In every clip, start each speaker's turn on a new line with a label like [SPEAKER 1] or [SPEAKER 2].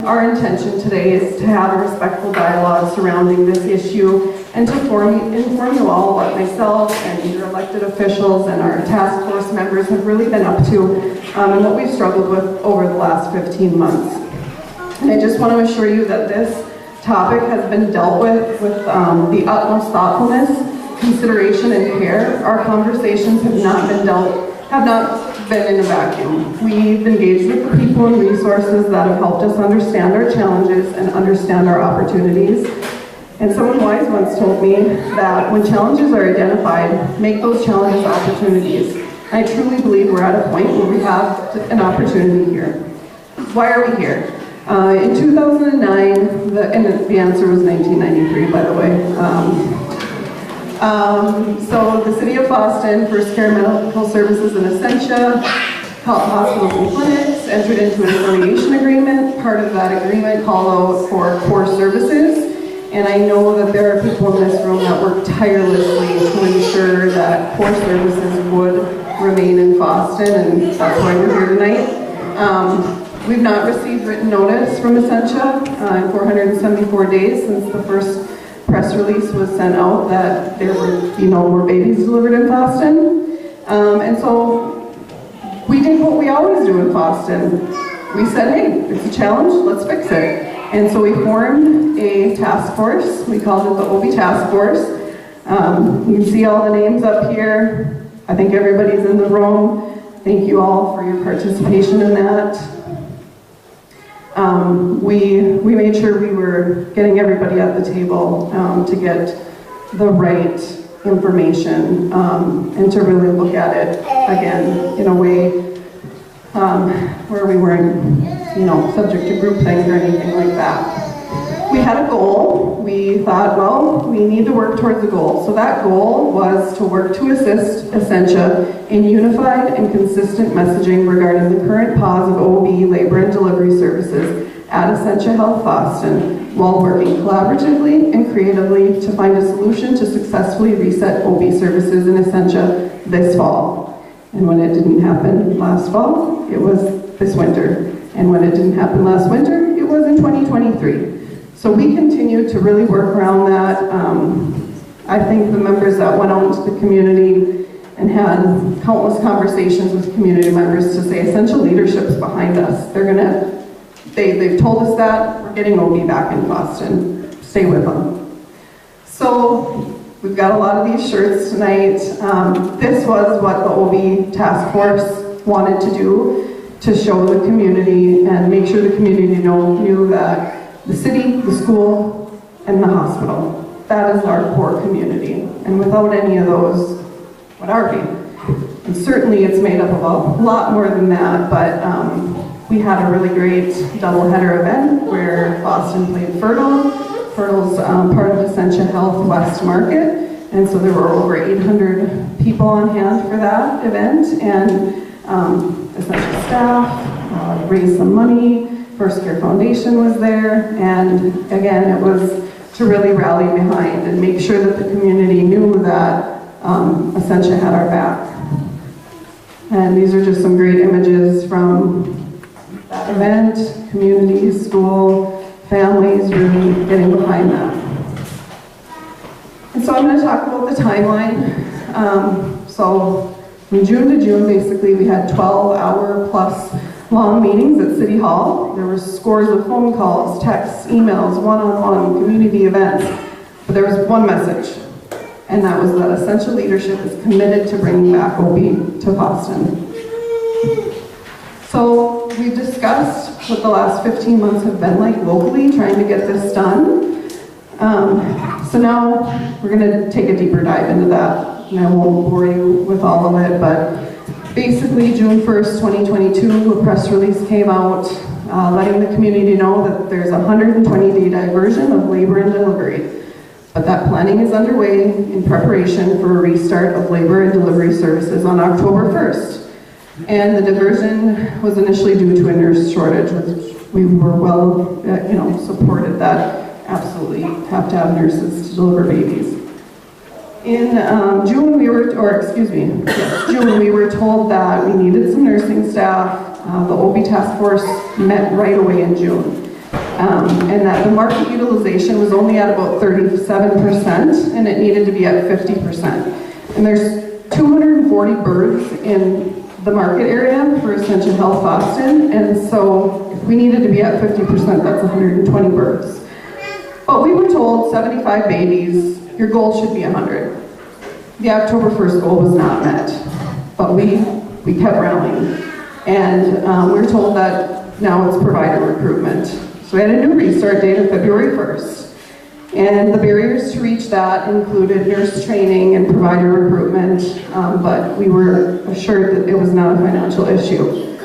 [SPEAKER 1] our intention today is to have a respectful dialogue surrounding this issue and to inform you all what myself and your elected officials and our task force members have really been up to and what we've struggled with over the last 15 months. And I just want to assure you that this topic has been dealt with the utmost thoughtfulness, consideration, and care. Our conversations have not been in a vacuum. We've engaged with the people and resources that have helped us understand our challenges and understand our opportunities. And someone wise once told me that when challenges are identified, make those challenges opportunities. I truly believe we're at a point where we have an opportunity here. Why are we here? In 2009, and the answer was 1993, by the way. So the City of Fosston, First Care Medical Services and Essentia, hospitals and clinics, entered into an affiliation agreement. Part of that agreement called out for core services. And I know that there are people in this room that work tirelessly to ensure that core services would remain in Fosston, and that's why we're here tonight. We've not received written notice from Essentia in 474 days since the first press release was sent out that there were more babies delivered in Fosston. And so we did what we always do in Fosston. We said, hey, it's a challenge, let's fix it. And so we formed a task force. We called it the OB Task Force. You can see all the names up here. I think everybody's in the room. Thank you all for your participation in that. We made sure we were getting everybody at the table to get the right information and to really look at it again in a way where we weren't, subject to groupthink or anything like that. We had a goal. We thought, well, we need to work towards a goal. So that goal was to work to assist Essentia in unified and consistent messaging regarding the current pause of OB labor and delivery services at Essentia Health Fosston, while working collaboratively and creatively to find a solution to successfully reset OB services in Essentia this fall. And when it didn't happen last fall, it was this winter. And when it didn't happen last winter, it was in 2023. So we continue to really work around that. I think the members that went out into the community and had countless conversations with community members to say essential leadership's behind us. They've told us that we're getting OB back in Fosston. Stay with them. So we've got a lot of these shirts tonight. This was what the OB task force wanted to do, to show the community and make sure the community knew that the city, the school, and the hospital, that is our core community. And without any of those, what are we? And certainly it's made up of a lot more than that, but we had a really great doubleheader event where Fosston played Fertile. Fertile's part of Essentia Health West Market, and so there were over 800 people on hand for that event, and Essentia staff raised some money. First Care Foundation was there, and again, it was to really rally behind and make sure that the community knew that Essentia had our back. And these are just some great images from that event, communities, school, families really getting behind that. And so I'm going to talk about the timeline. So from June to June, basically, we had 12-hour plus long meetings at City Hall. There were scores of phone calls, texts, emails, one-on-one, community events. But there was one message, and that was that essential leadership is committed to bringing back OB to Fosston. So we've discussed what the last 15 months have been like locally, trying to get this done. So now we're going to take a deeper dive into that, and I won't bore you with all of it, but basically, June 1st, 2022, a press release came out letting the community know that there's a 120-day diversion of labor and delivery, but that planning is underway in preparation for a restart of labor and delivery services on October 1st. And the diversion was initially due to a nurse shortage, which we were well, supported that absolutely have to have nurses to deliver babies. In June, we were told that we needed some nursing staff. The OB task force met right away in June. and that the market utilization was only at about 37%, and it needed to be at 50%. And there's 240 birds in the market area for Essentia Health Fosston, and so if we needed to be at 50%, that's 120 birds. But we were told 75 babies, your goal should be 100. The October 1st goal was not met, but we kept rallying. And we were told that now it's provider recruitment. So we had a new restart date of February 1st. And the barriers to reach that included nurse training and provider recruitment, but we were assured that it was not a financial issue.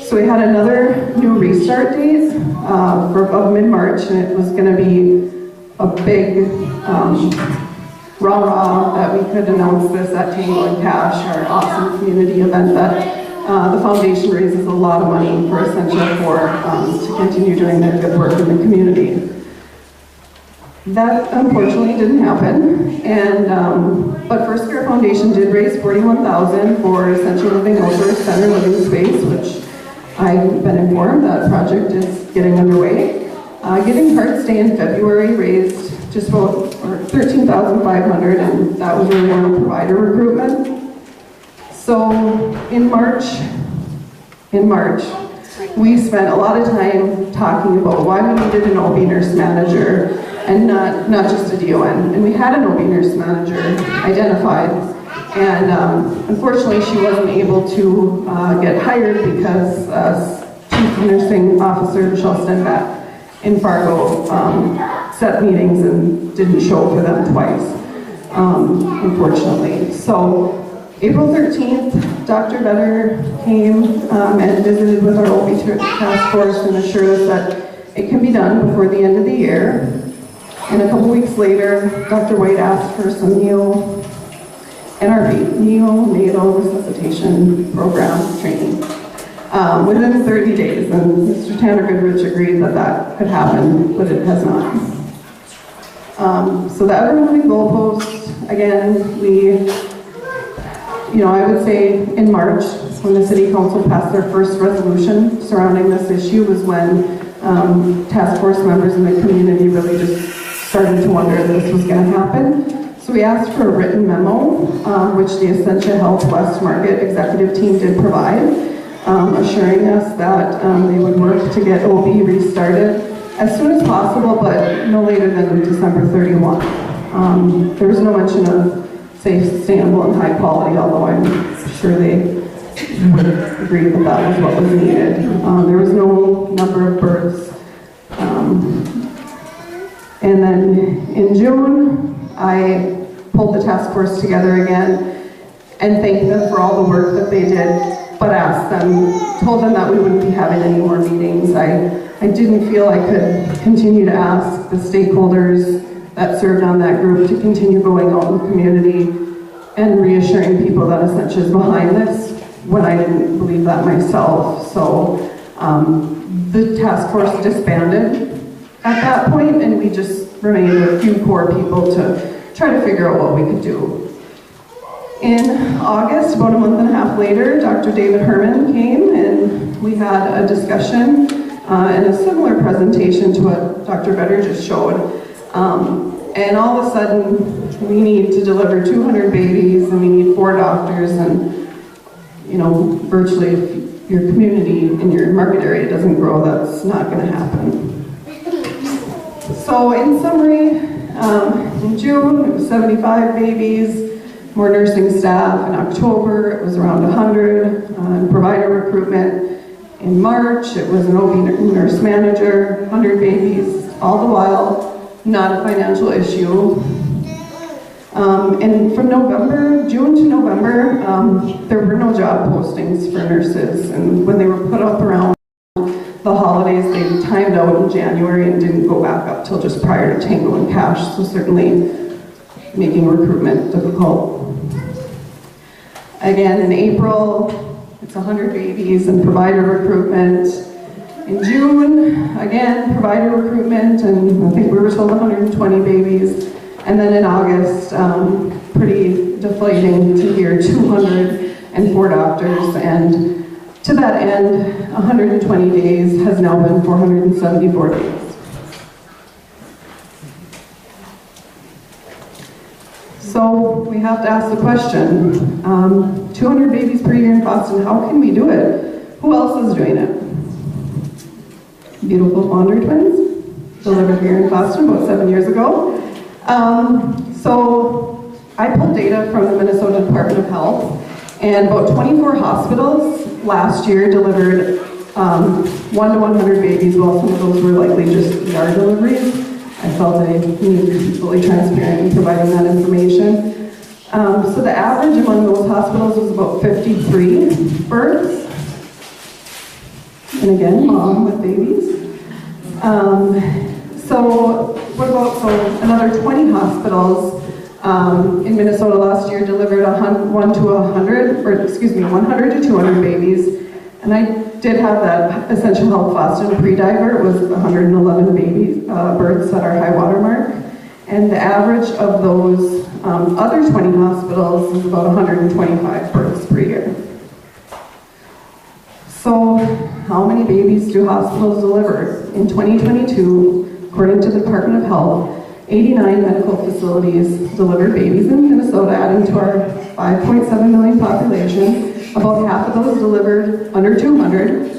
[SPEAKER 1] So we had another new restart date of mid-March, and it was going to be a big rah-rah that we could announce this at Tango and Cash, our awesome community event that the foundation raises a lot of money for Essentia to continue doing their good work in the community. That unfortunately didn't happen, and but First Care Foundation did raise $41,000 for Essentia Living Outdoor Center living space, which I've been informed that project is getting underway. Giving Hearts Day in February raised just about $13,500, and that was really on provider recruitment. So in March, we spent a lot of time talking about why we needed an OB nurse manager and not just a DON. And we had an OB nurse manager identified, and unfortunately she wasn't able to get hired because Chief Nursing Officer Michelle Stenback in Fargo set meetings and didn't show for them twice, unfortunately. So April 13th, Dr. Vetter came and visited with our OB task force and assured us that it can be done before the end of the year. And a couple weeks later, Dr. White asked for some neonatal resuscitation program training within 30 days. And Mr. Tanner Goodrich agreed that that could happen, but it has not. So the ever-moving goalposts, again, I would say in March, when the City Council passed their first resolution surrounding this issue, was when task force members in the community really just started to wonder if this was going to happen. So we asked for a written memo, which the Essentia Health West Market executive team did provide, assuring us that they would work to get OB restarted as soon as possible, but no later than December 31. There was no mention of safe, sustainable, and high quality, although I'm sure they would agree that that was what was needed. There was no number of births. And then in June, I pulled the task force together again and thanked them for all the work that they did, but told them that we wouldn't be having any more meetings. I didn't feel I could continue to ask the stakeholders that served on that group to continue going out in the community and reassuring people that Essentia is behind this when I didn't believe that myself. So the task force disbanded at that point, and we just remained a few core people to try to figure out what we could do. In August, about a month and a half later, Dr. David Herman came and we had a discussion and a similar presentation to what Dr. Vetter just showed. And all of a sudden, we need to deliver 200 babies and we need 4 doctors, and virtually if your community in your market area doesn't grow, that's not going to happen. So in summary, in June, it was 75 babies, more nursing staff. In October, it was around 100, provider recruitment. In March, it was an OB nurse manager, 100 babies, all the while, not a financial issue. And from June to November, there were no job postings for nurses. And when they were put up around the holidays, they timed out in January and didn't go back up till just prior to Tango and Cash, so certainly making recruitment difficult. Again, in April, it's 100 babies and provider recruitment. In June, again, provider recruitment, and I think we were told 120 babies. And then in August, pretty deflating to hear 204 doctors, and to that end, 120 days has now been 474 days. So we have to ask the question, 200 babies per year in Fosston, how can we do it? Who else is doing it? Beautiful Fonder twins, delivered here in Fosston about 7 years ago. So I pulled data from the Minnesota Department of Health, and about 24 hospitals last year delivered 1 to 100 babies. Well, some of those were likely just ER deliveries. I felt I needed to be fully transparent in providing that information. So the average among those hospitals was about 53 births. And again, mom with babies. So another 20 hospitals in Minnesota last year delivered 100 to 200 babies. And I did have that Essentia Health Fosston pre-diver. It was 111 babies, births at our high water mark. And the average of those other 20 hospitals is about 125 births per year. So how many babies do hospitals deliver? In 2022, according to the Department of Health, 89 medical facilities delivered babies in Minnesota, adding to our 5.7 million population. About half of those delivered under 200.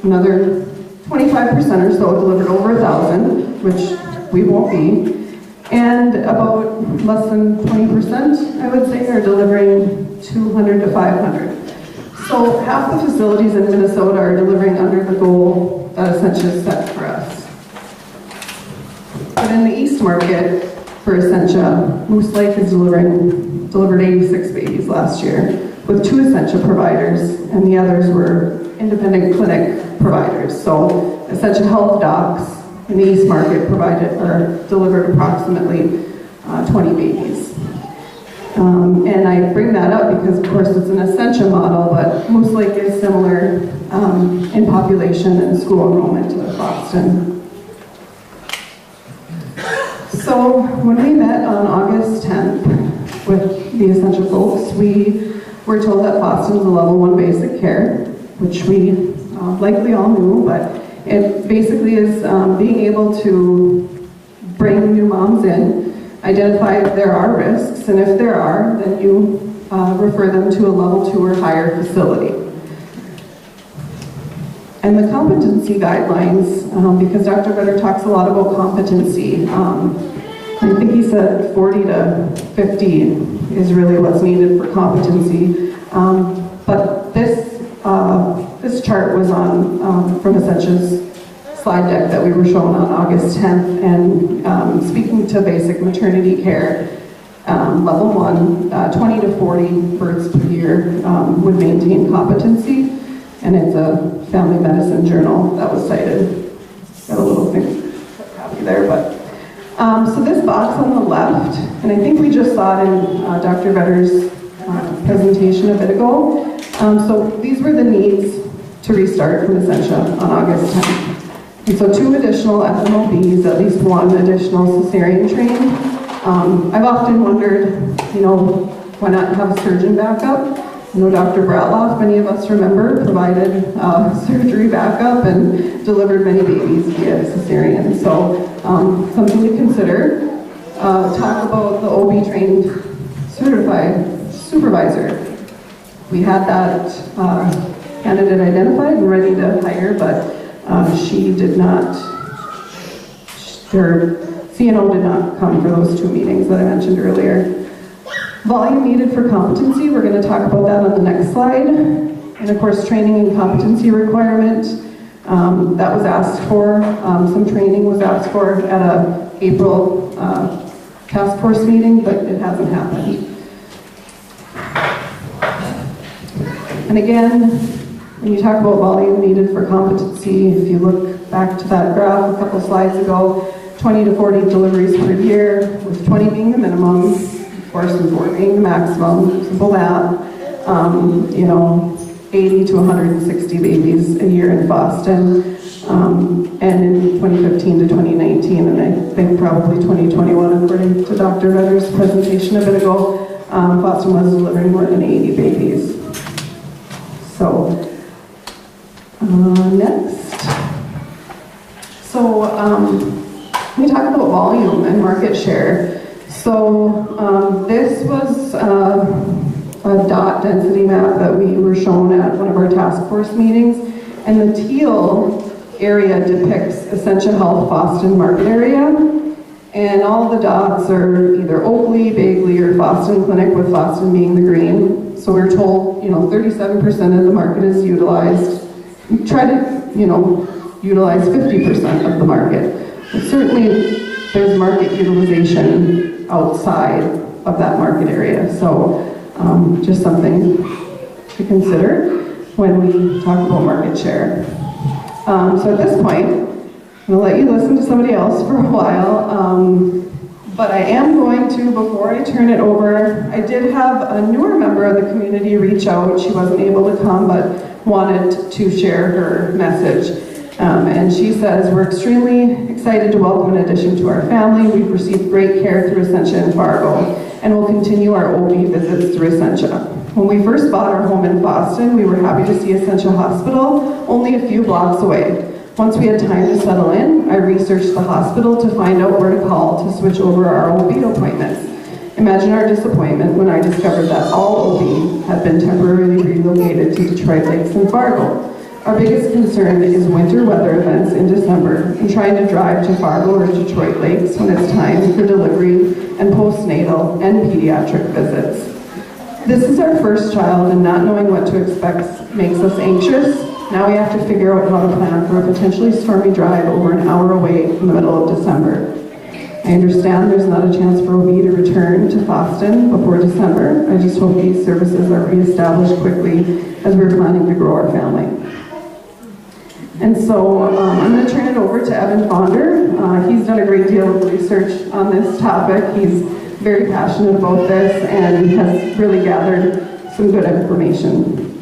[SPEAKER 1] Another 25% or so delivered over 1,000, which we won't be. And about less than 20%, I would say, are delivering 200 to 500. So half the facilities in Minnesota are delivering under the goal that Essentia set for us. But in the East Market for Essentia, Moose Lake is delivered 86 babies last year, with 2 Essentia providers, and the others were independent clinic providers. So Essentia Health docs in the East Market delivered approximately 20 babies. And I bring that up because, of course, it's an Essentia model, but Moose Lake is similar in population and school enrollment to Fosston. So when we met on August 10th with the Essentia folks, we were told that Fosston is a level 1 basic care, which we likely all knew, but it basically is being able to bring new moms in, identify if there are risks, and if there are, then you refer them to a level 2 or higher facility. And the competency guidelines, because Dr. Vetter talks a lot about competency, I think he said 40 to 50 is really what's needed for competency. But this chart was on from Essentia's slide deck that we were shown on August 10th, and speaking to basic maternity care, level 1, 20 to 40 births per year would maintain competency, and it's a family medicine journal that was cited. Got a little thing copy there, but so this box on the left, and I think we just saw it in Dr. Vetter's presentation a bit ago. So these were the needs to restart from Essentia on August 10th. And so 2 additional FMOBs, at least 1 additional cesarean trained. I've often wondered, why not have a surgeon backup? I know Dr. Bratloff, many of us remember, provided surgery backup and delivered many babies via cesarean. So something to consider. Talk about the OB trained certified supervisor. We had that candidate identified and ready to hire, but she did not, her CNO did not come for those 2 meetings that I mentioned earlier. Volume needed for competency, we're going to talk about that on the next slide. And of course, training and competency requirement, that was asked for. Some training was asked for at a April task force meeting, but it hasn't happened. And again, when you talk about volume needed for competency, if you look back to that graph a couple slides ago, 20 to 40 deliveries per year, with 20 being the minimum, of course, and 4 being the maximum, simple math. 80 to 160 babies a year in Fosston. And in 2015 to 2019, and I think probably 2021, according to Dr. Vetter's presentation a bit ago, Fosston was delivering more than 80 babies. So, next. So, we talk about volume and market share. So this was a dot density map that we were shown at one of our task force meetings, and the teal area depicts Essentia Health Fosston market area. And all the dots are either Oakley, Bagley, or Fosston Clinic, with Fosston being the green. So we're told, 37% of the market is utilized. We try to, utilize 50% of the market. But certainly, there's market utilization outside of that market area. So just something to consider when we talk about market share. So at this point, I'm going to let you listen to somebody else for a while, but I am going to, before I turn it over, I did have a newer member of the community reach out. She wasn't able to come, but wanted to share her message. And she says, we're extremely excited to welcome an addition to our family. We've received great care through Essentia and Fargo, and we'll continue our OB visits through Essentia. When we first bought our home in Fosston, we were happy to see Essentia Hospital only a few blocks away. Once we had time to settle in, I researched the hospital to find out where to call to switch over our OB appointments. Imagine our disappointment when I discovered that all OB had been temporarily relocated to Detroit Lakes and Fargo. Our biggest concern is winter weather events in December and trying to drive to Fargo or Detroit Lakes when it's time for delivery and postnatal and pediatric visits. This is our first child, and not knowing what to expect makes us anxious. Now we have to figure out how to plan for a potentially stormy drive over an hour away in the middle of December. I understand there's not a chance for OB to return to Fosston before December. I just hope these services are reestablished quickly as we're planning to grow our family. And so I'm going to turn it over to Evan Fonder. He's done a great deal of research on this topic. He's very passionate about this and has really gathered some good information.